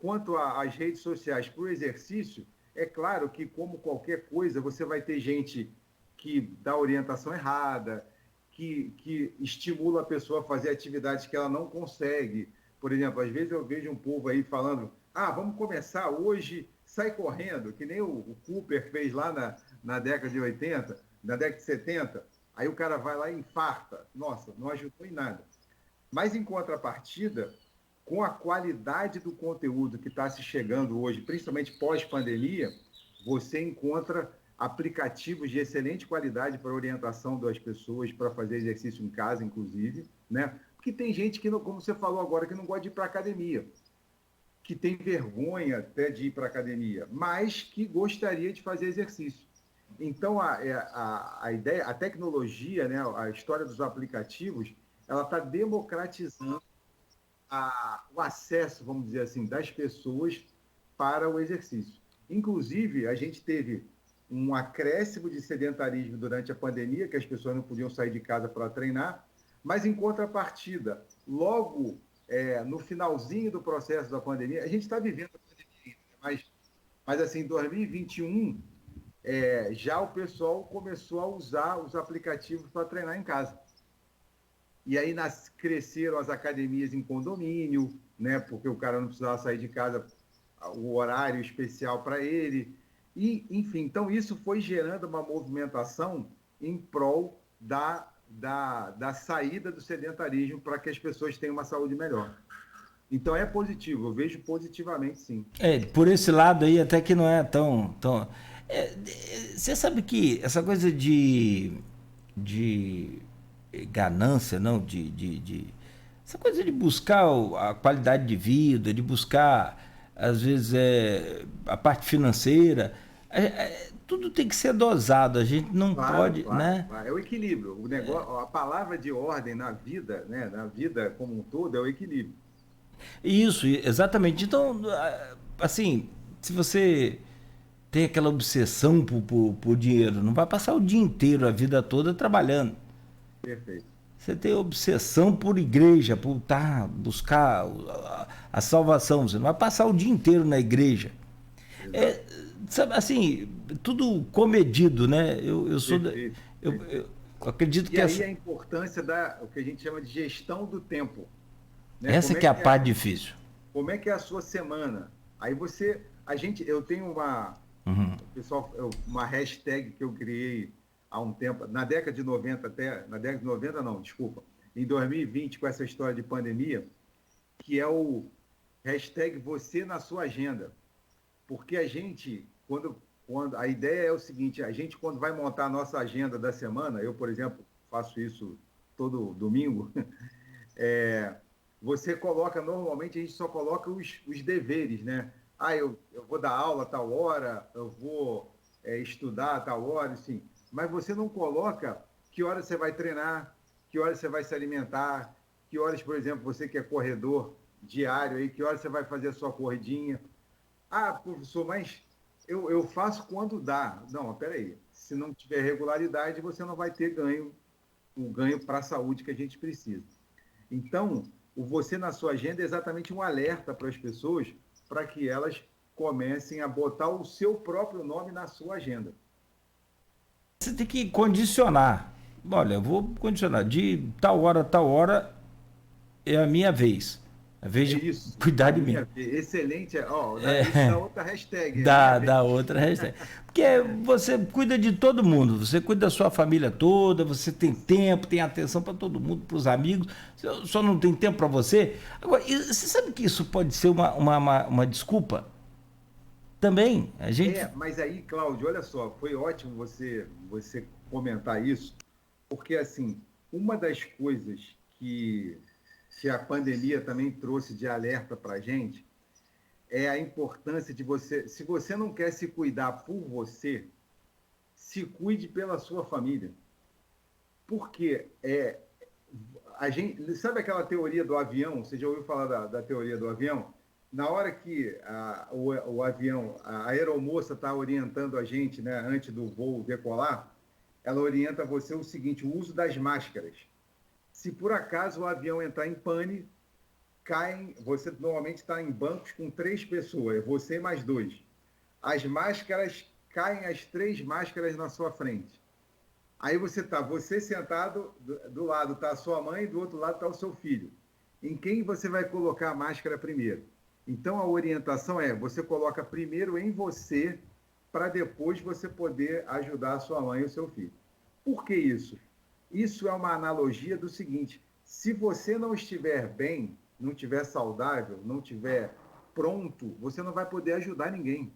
quanto às redes sociais para o exercício, é claro que, como qualquer coisa, você vai ter gente que dá orientação errada, que estimula a pessoa a fazer atividades que ela não consegue. Por exemplo, às vezes eu vejo um povo aí falando: vamos começar hoje, sai correndo, que nem o Cooper fez lá na década de 80, na década de 70. Aí o cara vai lá e infarta. Nossa, não ajudou em nada. Mas, em contrapartida, com a qualidade do conteúdo que está se chegando hoje, principalmente pós-pandemia, você encontra aplicativos de excelente qualidade para orientação das pessoas, para fazer exercício em casa, inclusive, né? Porque tem gente que, como você falou agora, que não gosta de ir para a academia, que tem vergonha até de ir para a academia, mas que gostaria de fazer exercício. Então, a ideia, a tecnologia, né, a história dos aplicativos, ela está democratizando o acesso, vamos dizer assim, das pessoas para o exercício. Inclusive, a gente teve um acréscimo de sedentarismo durante a pandemia, que as pessoas não podiam sair de casa para treinar, mas, em contrapartida, logo no finalzinho do processo da pandemia, a gente está vivendo a pandemia, mas assim, em 2021, já o pessoal começou a usar os aplicativos para treinar em casa. E aí cresceram as academias em condomínio, né? Porque o cara não precisava sair de casa, o horário especial para ele. E, enfim, então isso foi gerando uma movimentação em prol da saída do sedentarismo para que as pessoas tenham uma saúde melhor. Então é positivo, eu vejo positivamente, sim. Por esse lado aí até que não é tão... Você sabe que essa coisa de ganância, não, essa coisa de buscar a qualidade de vida, de buscar, às vezes, a parte financeira, tudo tem que ser dosado, a gente não pode, claro, né? Claro. É o equilíbrio, o negócio, a palavra de ordem na vida, né, na vida como um todo, é o equilíbrio. Isso, exatamente. Então, assim, se você tem aquela obsessão por dinheiro, não vai passar o dia inteiro, a vida toda trabalhando. Perfeito. Você tem obsessão por igreja, por buscar a salvação. Você não vai passar o dia inteiro na igreja. Sabe, assim, tudo comedido, né? Eu sou eu acredito que aí a importância o que a gente chama de gestão do tempo. Né? Essa que é a parte difícil. Como é que é a sua semana? Aí eu tenho pessoal, uma hashtag que eu criei há um tempo, na década de 90 em 2020, com essa história de pandemia, que é o hashtag você na sua agenda. Porque a gente, a ideia é o seguinte, a gente quando vai montar a nossa agenda da semana, eu, por exemplo, faço isso todo domingo, você coloca, normalmente a gente só coloca os deveres, né? Eu vou dar aula a tal hora, eu vou estudar a tal hora, assim. Mas você não coloca que horas você vai treinar, que horas você vai se alimentar, que horas, por exemplo, você que é corredor diário, aí, que horas você vai fazer a sua corridinha. Professor, mas eu faço quando dá. Não, peraí. Se não tiver regularidade, você não vai ter o ganho para a saúde que a gente precisa. Então, o você na sua agenda é exatamente um alerta para as pessoas para que elas comecem a botar o seu próprio nome na sua agenda. Você tem que condicionar. Olha, eu vou condicionar. De tal hora é a minha vez. A vez de cuidar de mim. Excelente. Da outra hashtag. Da outra hashtag. Porque você cuida de todo mundo. Você cuida da sua família toda, você tem tempo, tem atenção para todo mundo, para os amigos. Só não tem tempo para você. Agora, você sabe que isso pode ser uma desculpa? Também, a gente... Mas aí, Cláudio, olha só, foi ótimo você comentar isso, porque, assim, uma das coisas que a pandemia também trouxe de alerta para a gente é a importância de você, se você não quer se cuidar por você, se cuide pela sua família. Porque a gente, sabe aquela teoria do avião? Você já ouviu falar da teoria do avião? Na hora que o avião, a aeromoça está orientando a gente, né, antes do voo decolar, ela orienta você o seguinte: o uso das máscaras. Se por acaso o avião entrar em pane, você normalmente está em bancos com 3 pessoas, você mais 2. As máscaras, caem as 3 máscaras na sua frente. Aí você sentado, do lado está a sua mãe, do outro lado está o seu filho. Em quem você vai colocar a máscara primeiro? Então, a orientação você coloca primeiro em você, para depois você poder ajudar a sua mãe e o seu filho. Por que isso? Isso é uma analogia do seguinte: se você não estiver bem, não estiver saudável, não estiver pronto, você não vai poder ajudar ninguém.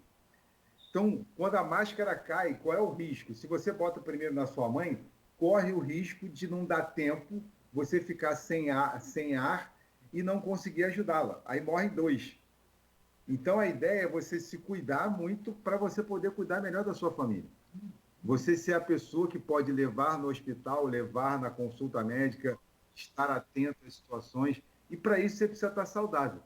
Então, quando a máscara cai, qual é o risco? Se você bota primeiro na sua mãe, corre o risco de não dar tempo, você ficar sem ar e não conseguir ajudá-la. Aí morrem 2. Então, a ideia é você se cuidar muito para você poder cuidar melhor da sua família. Você ser a pessoa que pode levar no hospital, levar na consulta médica, estar atento às situações. E para isso você precisa estar saudável.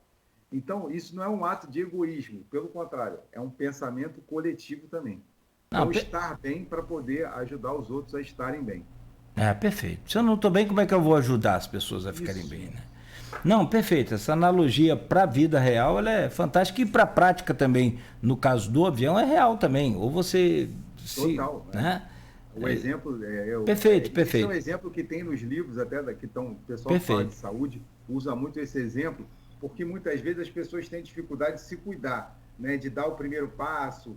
Então, isso não é um ato de egoísmo, pelo contrário, é um pensamento coletivo também. Então, estar bem para poder ajudar os outros a estarem bem. Perfeito. Se eu não estou bem, como é que eu vou ajudar as pessoas a ficarem bem, né? Não, perfeito. Essa analogia para a vida real, ela é fantástica, e para a prática também, no caso do avião, é real também. Ou você... Total, né? O exemplo... perfeito. Esse é um exemplo que tem nos livros até, o pessoal que fala de saúde usa muito esse exemplo, porque muitas vezes as pessoas têm dificuldade de se cuidar, né? De dar o primeiro passo.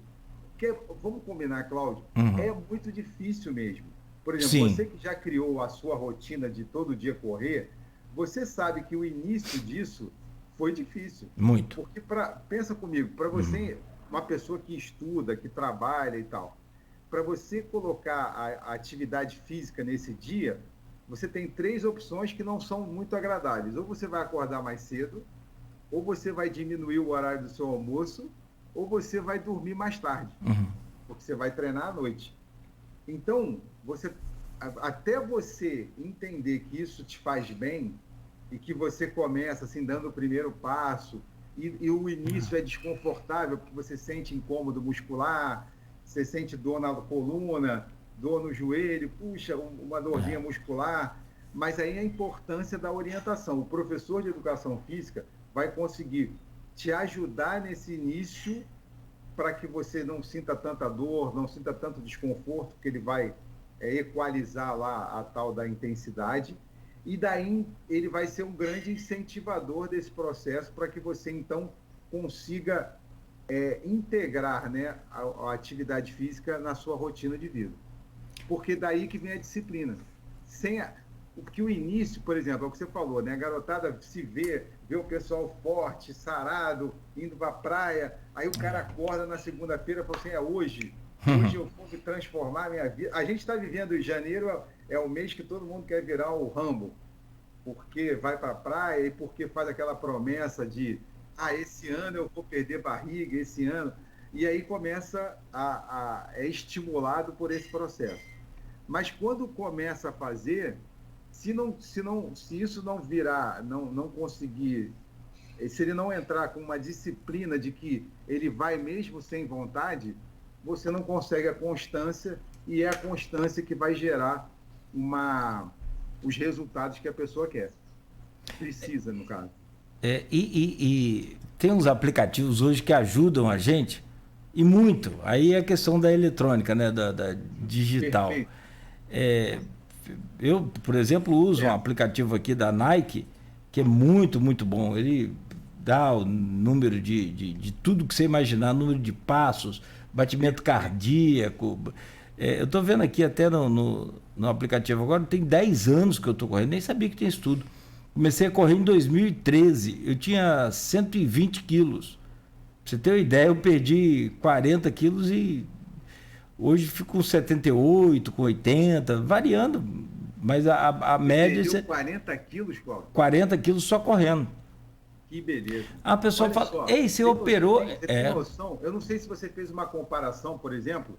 Porque, vamos combinar, Cláudio, é muito difícil mesmo. Por exemplo, você que já criou a sua rotina de todo dia correr, você sabe que o início disso foi difícil. Muito. Porque, pensa comigo, para você, uma pessoa que estuda, que trabalha e tal, para você colocar a atividade física nesse dia, você tem 3 opções que não são muito agradáveis. Ou você vai acordar mais cedo, ou você vai diminuir o horário do seu almoço, ou você vai dormir mais tarde, porque você vai treinar à noite. Então, até você entender que isso te faz bem e que você começa assim, dando o primeiro passo, e o início é desconfortável, porque você sente incômodo muscular, você sente dor na coluna, dor no joelho, puxa, uma dorzinha muscular, mas aí a importância da orientação. O professor de educação física vai conseguir te ajudar nesse início para que você não sinta tanta dor, não sinta tanto desconforto, porque ele vai equalizar lá a tal da intensidade, e daí ele vai ser um grande incentivador desse processo para que você, então, consiga integrar, né, a atividade física na sua rotina de vida. Porque daí que vem a disciplina. Porque o início, por exemplo, é o que você falou, né? A garotada se vê o pessoal forte, sarado, indo para a praia, aí o cara acorda na segunda-feira e fala assim: hoje eu vou me transformar a minha vida. A gente está vivendo em janeiro, é o mês que todo mundo quer virar o Rambo, porque vai para a praia e porque faz aquela promessa de esse ano eu vou perder barriga, esse ano. E aí começa é estimulado por esse processo. Mas quando começa a fazer, se isso não virar, não conseguir, se ele não entrar com uma disciplina de que ele vai mesmo sem vontade, você não consegue a constância, e é a constância que vai gerar os resultados que a pessoa quer. Precisa, no caso. E tem uns aplicativos hoje que ajudam a gente, e muito. Aí é a questão da eletrônica, né? Da digital. Eu, por exemplo, uso um aplicativo aqui da Nike, que é muito, muito bom. Ele dá o número de tudo que você imaginar, número de passos, batimento cardíaco. Eu estou vendo aqui até no aplicativo agora, tem 10 anos que eu estou correndo, nem sabia que tinha isso tudo. Comecei a correr em 2013, eu tinha 120 quilos. Pra você ter uma ideia, eu perdi 40 quilos e Hoje fica com 78, com 80, variando, mas a média... Perdeu 40 quilos, Cláudio? 40 quilos só correndo. Que beleza. A pessoa Olha fala, só, ei, você operou... Você tem noção? Eu não sei se você fez uma comparação, por exemplo,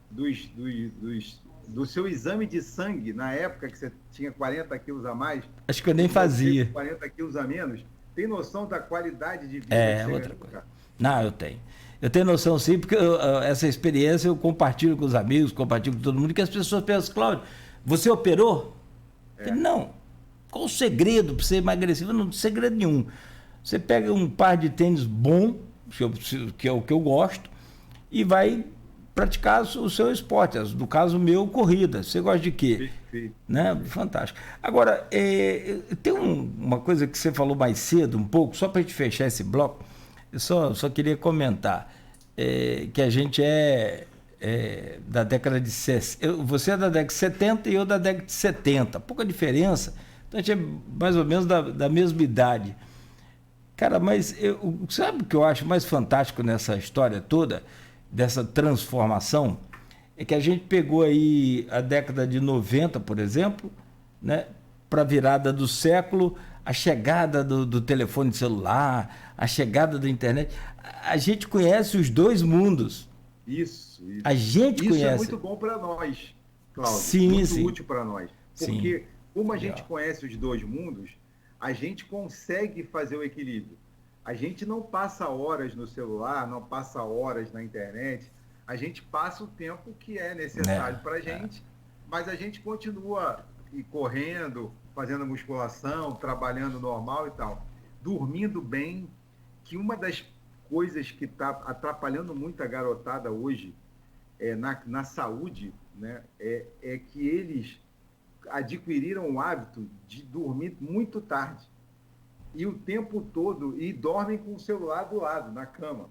do seu exame de sangue, na época que você tinha 40 quilos a mais. Acho que eu nem fazia. 40 quilos a menos. Tem noção da qualidade de vida É, que você outra ganhou, coisa. cara? Não, eu tenho. Eu tenho noção sim, porque essa experiência eu compartilho com os amigos, compartilho com todo mundo, que as pessoas pensam, Cláudio, você operou? Eu falei, não. Qual o segredo para você emagrecer? Não tem segredo nenhum. Você pega um par de tênis bom, que é o que eu gosto, e vai praticar o seu esporte. No caso meu, corrida. Você gosta de quê? Perfeito. Né? Fantástico. Agora, tem uma coisa que você falou mais cedo, um pouco, só para a gente fechar esse bloco, eu só queria comentar que a gente da década de 60. Você é da década de 70 e eu da década de 70. Pouca diferença. Então a gente é mais ou menos da mesma idade. Cara, mas sabe o que eu acho mais fantástico nessa história toda, dessa transformação? É que a gente pegou aí a década de 90, por exemplo, né, para a virada do século, a chegada do telefone celular, a chegada da internet. A gente conhece os dois mundos. Isso. A gente Isso conhece. é muito bom para nós, Cláudio. Sim, muito sim. útil para nós. Porque, como a gente conhece os dois mundos, a gente consegue fazer o equilíbrio. A gente não passa horas no celular, não passa horas na internet, a gente passa o tempo que é necessário para a gente, mas a gente continua correndo, fazendo musculação, trabalhando normal e tal, dormindo bem, que uma das coisas que está atrapalhando muito a garotada hoje na saúde, né, é que eles adquiriram o hábito de dormir muito tarde. E o tempo todo, e dormem com o celular do lado, na cama.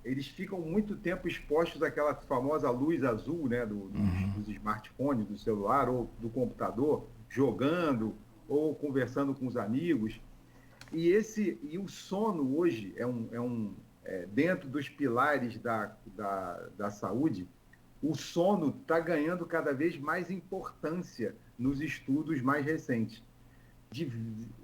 Eles ficam muito tempo expostos àquela famosa luz azul, né, dos smartphones, do celular ou do computador, jogando ou conversando com os amigos. E o sono hoje dentro dos pilares da saúde, o sono está ganhando cada vez mais importância nos estudos mais recentes.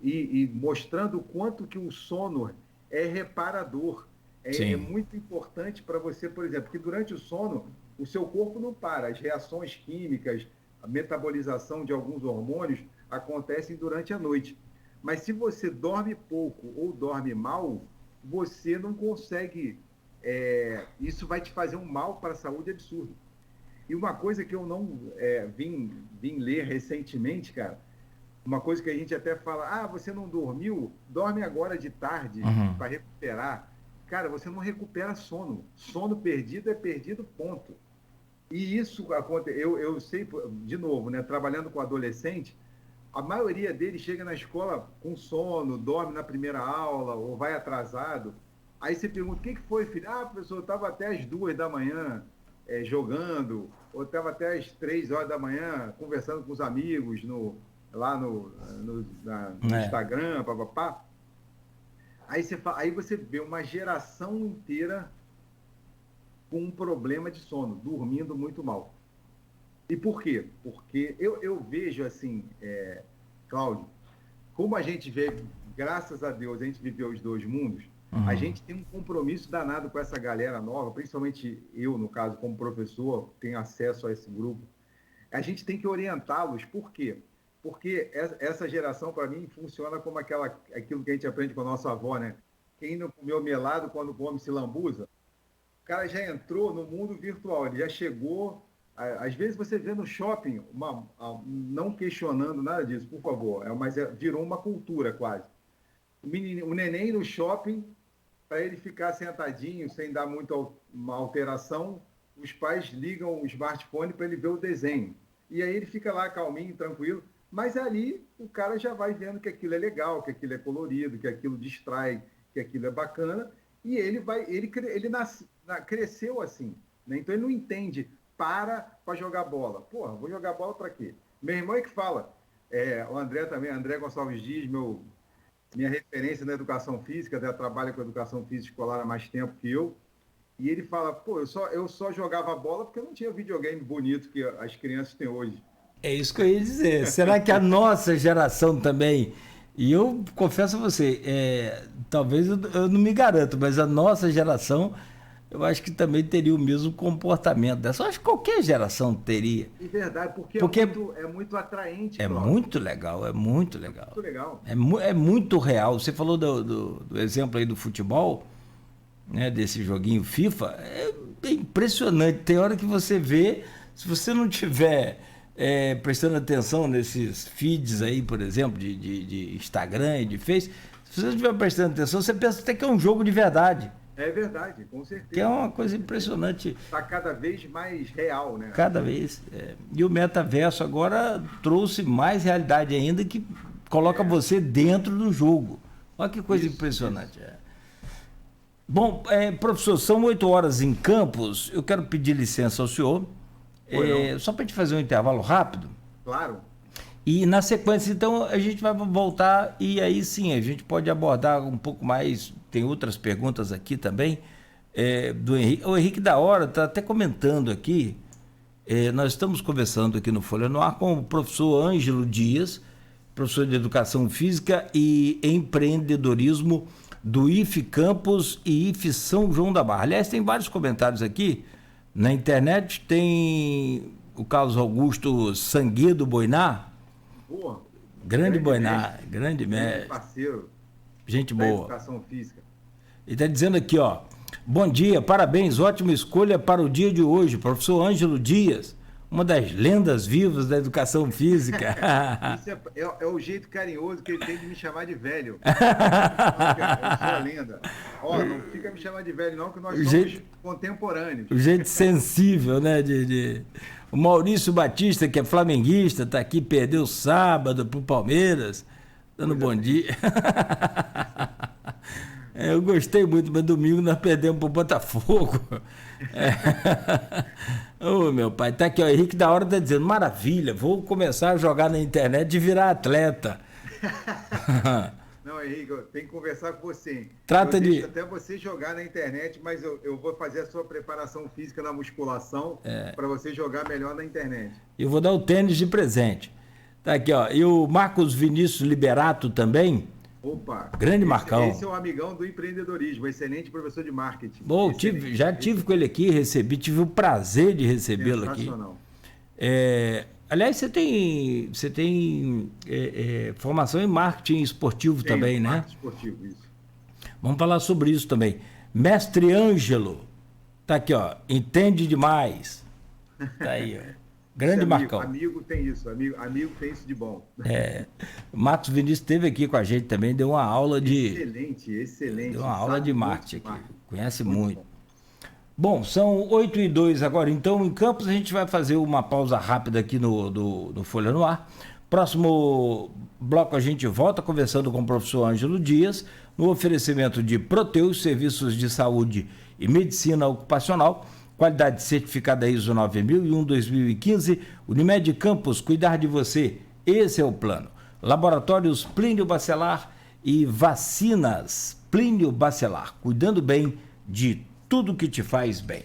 E mostrando o quanto que o sono é reparador. É muito importante para você, por exemplo, que durante o sono o seu corpo não para. As reações químicas, a metabolização de alguns hormônios acontecem durante a noite. Mas se você dorme pouco ou dorme mal, você não consegue... isso vai te fazer um mal para a saúde absurdo. E uma coisa que eu não vim ler recentemente, cara, uma coisa que a gente até fala, você não dormiu, dorme agora de tarde para recuperar. Cara, você não recupera sono. Sono perdido é perdido, ponto. E isso acontece, eu sei, de novo, né, trabalhando com adolescente, a maioria deles chega na escola com sono, dorme na primeira aula ou vai atrasado. Aí você pergunta, o que foi, filho? Professor, eu estava até as 2 da manhã jogando, ou estava até as 3 horas da manhã conversando com os amigos lá no Instagram, papapá. Aí você vê uma geração inteira com um problema de sono, dormindo muito mal. E por quê? Porque eu vejo assim, Cláudio, como a gente vê, graças a Deus, a gente viveu os dois mundos, a gente tem um compromisso danado com essa galera nova, principalmente eu, no caso, como professor, tenho acesso a esse grupo. A gente tem que orientá-los. Por quê? Porque essa geração, para mim, funciona como aquilo que a gente aprende com a nossa avó, né? Quem não comeu melado, quando come, se lambuza. O cara já entrou no mundo virtual, ele já chegou... Às vezes você vê no shopping, não questionando nada disso, por favor, mas virou uma cultura quase. O neném no shopping, para ele ficar sentadinho, sem dar muita uma alteração, os pais ligam o smartphone para ele ver o desenho. E aí ele fica lá calminho, tranquilo. Mas ali o cara já vai vendo que aquilo é legal, que aquilo é colorido, que aquilo distrai, que aquilo é bacana, e ele cresceu assim, né? Então ele não entende, para jogar bola. Porra, vou jogar bola para quê? Meu irmão é que fala, o André também, André Gonçalves Dias, minha referência na educação física, trabalha com educação física escolar há mais tempo que eu, E ele fala, pô, eu só jogava bola porque eu não tinha videogame bonito que as crianças têm hoje. É isso que eu ia dizer. Será que a nossa geração também... E eu confesso a você, talvez eu não me garanto, mas a nossa geração, eu acho que também teria o mesmo comportamento dessa. Eu acho que qualquer geração teria. É verdade, porque é muito atraente. É muito legal, é muito legal. Muito legal. É muito real. Você falou do exemplo aí do futebol, né, desse joguinho FIFA, é impressionante. Tem hora que você vê, se você não tiver prestando atenção nesses feeds aí, por exemplo, de Instagram e de Face, se você não estiver prestando atenção, você pensa até que é um jogo de verdade. É verdade, com certeza. Que é uma coisa impressionante. Está cada vez mais real, né? Cada vez. E o metaverso agora trouxe mais realidade ainda, que coloca você dentro do jogo. Olha que coisa impressionante. Bom, professor, são 8 horas em Campos. Eu quero pedir licença ao senhor, só para a gente fazer um intervalo rápido. Claro. E na sequência, então, a gente vai voltar e aí sim, a gente pode abordar um pouco mais. Tem outras perguntas aqui também, do Henrique. O Henrique da Hora está até comentando aqui. Nós estamos conversando aqui no Folha no Ar com o professor Ângelo Dias, professor de Educação Física e Empreendedorismo do IF Campos e IF São João da Barra. Aliás, tem vários comentários aqui na internet. Tem o Carlos Augusto Sanguedo Boiná. Boa. Grande Boiná, grande mestre. Parceiro. Gente boa. Educação física. Ele está dizendo aqui, ó. Bom dia, parabéns, ótima escolha para o dia de hoje, professor Ângelo Dias, uma das lendas vivas da educação física. Isso é o jeito carinhoso que ele tem de me chamar de velho. Eu sou a lenda. Ó, não fica me chamando de velho não, que nós somos contemporâneos. O jeito sensível, né? O Maurício Batista, que é flamenguista, está aqui, perdeu sábado para o Palmeiras, dando bom dia. Eu gostei muito, mas domingo nós perdemos para o Botafogo. Ô, meu pai, tá aqui, ó, Henrique da Hora está dizendo, maravilha, vou começar a jogar na internet e virar atleta. Não, Henrique, eu tenho que conversar com você. Deixo até você jogar na internet, mas eu vou fazer a sua preparação física na musculação para você jogar melhor na internet. Eu vou dar o tênis de presente. Tá aqui, ó. E o Marcos Vinícius Liberato também. Opa! Grande Marcão. Esse é um amigão do empreendedorismo, excelente professor de marketing. Bom, já tive com ele aqui, tive o prazer de recebê-lo aqui. Sensacional. Aliás, você tem formação em marketing esportivo também, né? Marketing esportivo, isso. Vamos falar sobre isso também. Mestre Ângelo, tá aqui, ó, entende demais. Tá aí, ó. Grande Marcão. Amigo tem isso, amigo tem isso de bom. O Marcos Vinícius esteve aqui com a gente também, deu uma aula de... Excelente. Deu uma aula de marketing aqui, conhece muito. Bom, são 8h02 agora, então em Campos a gente vai fazer uma pausa rápida aqui no Folha no Ar. Próximo bloco a gente volta conversando com o professor Ângelo Dias, no oferecimento de Proteus, serviços de saúde e medicina ocupacional, qualidade certificada ISO 9001-2015, Unimed Campos, cuidar de você, esse é o plano. Laboratórios Plínio Bacelar e vacinas Plínio Bacelar, cuidando bem de tudo que te faz bem.